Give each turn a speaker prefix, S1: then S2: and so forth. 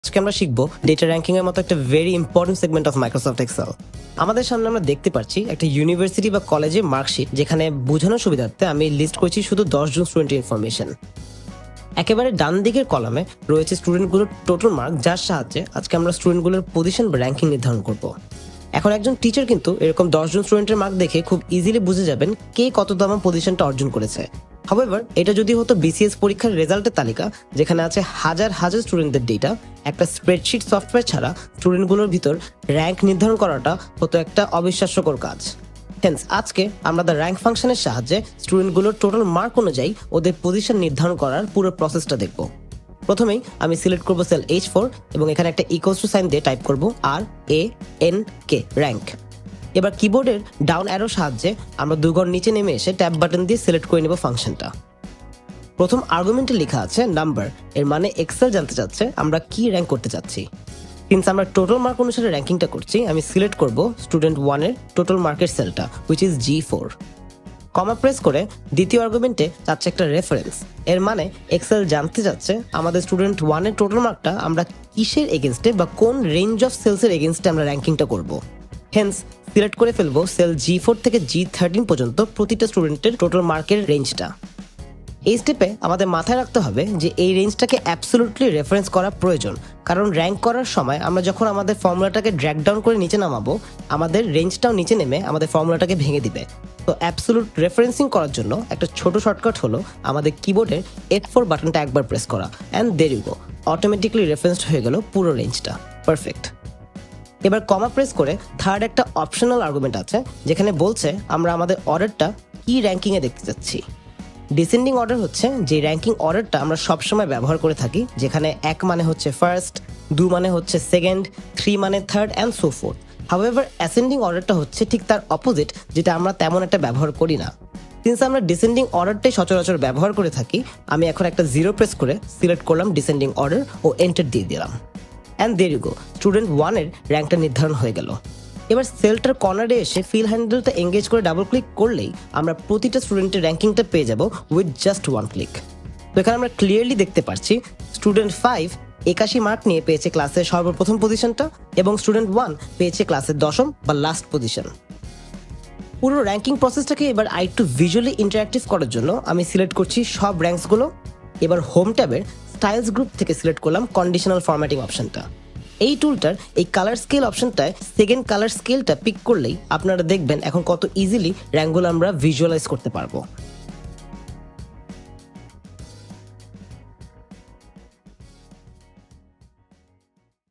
S1: আজকে আমরা শিখবো ডেটা র্যাঙ্কিং এর মতো একটা very important segment of Microsoft Excel. আমাদের সামনে আমরা দেখতে পাচ্ছি একটা ইউনিভার্সিটি বা কলেজের মার্কশিট, যেখানে বোঝানোর সুবিধার্থে আমি লিস্ট করেছি শুধু 10 জন স্টুডেন্টের ইনফরমেশন। একেবারে ডান দিকের কলামে রয়েছে স্টুডেন্টগুলোর টোটাল মার্ক, যার সাহায্যে আজকে আমরা স্টুডেন্টগুলোর পজিশন বা র্যাঙ্কিং নির্ধারণ করব। এখন একজন টিচার কিন্তু এরকম 10 জন স্টুডেন্টের মার্ক দেখে খুব ইজিলি বুঝে যাবেন কে কততম পজিশনটা অর্জন করেছে। হাউএভার এটা যদি হতো বিসিএস পরীক্ষার রেজাল্টের তালিকা, যেখানে আছে হাজার হাজার স্টুডেন্টদের ডেটা, একটা স্প্রেডশিট সফটওয়্যার ছাড়া স্টুডেন্টগুলোর ভিতর র্যাঙ্ক নির্ধারণ করাটা হতো একটা অবিশ্বাস্যকর কাজ। হেন্স আজকে আমরা দ্য র্যাঙ্ক ফাংশনের সাহায্যে স্টুডেন্টগুলোর টোটাল মার্ক অনুযায়ী ওদের পজিশন নির্ধারণ করার পুরো প্রসেসটা দেখব। প্রথমেই আমি সিলেক্ট করব সেল H4 এবং এখানে একটা ইকুয়ালস টু সাইন দিয়ে টাইপ করব RANK র্যাঙ্ক। এবার কিবোর্ডের ডাউন অ্যারোর সাহায্যে আমরা দুঘর নিচে নেমে এসে ট্যাব বাটন দিয়ে সিলেক্ট করে নেব ফাংশনটা। প্রথম আর্গুমেন্টে লেখা আছে নাম্বার, এর মানে এক্সেল জানতে চাচ্ছে আমরা কি র্যাঙ্ক করতে চাচ্ছি। সিন্স আমরা টোটাল মার্ক অনুসারে র্যাঙ্কিংটা করছি, আমি সিলেক্ট করব স্টুডেন্ট 1 এর টোটাল মার্কের সেলটা, which is G4। Comma press করে দ্বিতীয় আর্গুমেন্টে চাচ্ছে একটা রেফারেন্স, এর মানে এক্সেল জানতে চাচ্ছে আমাদের স্টুডেন্ট 1 এর টোটাল মার্কটা আমরা কিসের এগেনস্টে বা কোন রেঞ্জ অফ সেলসের এগেনস্টে আমরা র্যাঙ্কিংটা করব। হেন্স সিলেক্ট করে ফেলবো সেল G4 থেকে G13 পর্যন্ত প্রতিটা স্টুডেন্টের টোটাল মার্কের রেঞ্জটা। এই স্টেপে আমাদের মাথায় রাখতে হবে যে এই রেঞ্জটাকে অ্যাবসলিউটলি রেফারেন্স করা প্রয়োজন, কারণ র্যাঙ্ক করার সময় আমরা যখন আমাদের ফর্মুলাটাকে ড্র্যাগ ডাউন করে নিচে নামাবো, আমাদের রেঞ্জটাও নিচে নেমে আমাদের ফর্মুলাটাকে ভেঙে দিবে। তো অ্যাবসলিউট রেফারেন্সিং করার জন্য একটা ছোট শর্টকাট হলো আমাদের কিবোর্ডের F4 বাটনটা একবার প্রেস করা, and there you go, automatically referenced হয়ে গেল পুরো রেঞ্জটা। পারফেক্ট। এবার কমা প্রেস করে থার্ড একটা অপশনাল আর্গুমেন্ট আছে, যেখানে বলছে আমরা আমাদের অর্ডারটা কি র্যাঙ্কিংয়ে দেখতে চাচ্ছি। ডিসেন্ডিং অর্ডার হচ্ছে যে র্যাঙ্কিং অর্ডারটা আমরা সবসময় ব্যবহার করে থাকি, যেখানে 1 মানে হচ্ছে ফার্স্ট, 2 মানে হচ্ছে সেকেন্ড, 3 মানে third and so fourth. However ascending অর্ডারটা হচ্ছে ঠিক তার অপোজিট, যেটা আমরা তেমন একটা ব্যবহার করি না। সিন্স আমরা ডিসেন্ডিং অর্ডারটাই সচরাচর ব্যবহার করে থাকি, আমি এখন একটা 0 প্রেস করে সিলেক্ট করলাম ডিসেন্ডিং অর্ডার ও এন্টার দিয়ে দিলাম। And there you go, student 1 এর র্যাঙ্কটা নির্ধারণ হয়ে গেল। এবার সেলটার কর্নারে এসে ফিল হ্যান্ডেলটা এঙ্গেজ করে ডাবল ক্লিক করলেই আমরা প্রতিটা স্টুডেন্টের র্যাঙ্কিংটা পেয়ে যাব উইথ জাস্ট 1 ক্লিক। তো এখানে আমরা ক্লিয়ারলি দেখতে পাচ্ছি স্টুডেন্ট 5 81 মার্ক নিয়ে পেয়েছে ক্লাসের সর্বপ্রথম পজিশনটা, এবং স্টুডেন্ট 1 পেয়েছে ক্লাসের দশম বা লাস্ট পজিশন। পুরো র্যাঙ্কিং প্রসেসটাকে এবার আরেকটু ভিজুয়ালি ইন্টারঅ্যাক্টিভ করার জন্য আমি সিলেক্ট করছি সব র্যাঙ্কসগুলো। এবার হোম ট্যাবের স্টাইলস গ্রুপ থেকে সিলেক্ট করলাম কন্ডিশনাল ফরম্যাটিং অপশনটা। এই টুলটার এই কালার স্কেল অপশনটায় সেকেন্ড কালার স্কেলটা পিক করলেই আপনারা দেখবেন এখন কত ইজিলি র্যাঙ্কগুলো আমরা ভিজুয়ালাইজ করতে পারবো।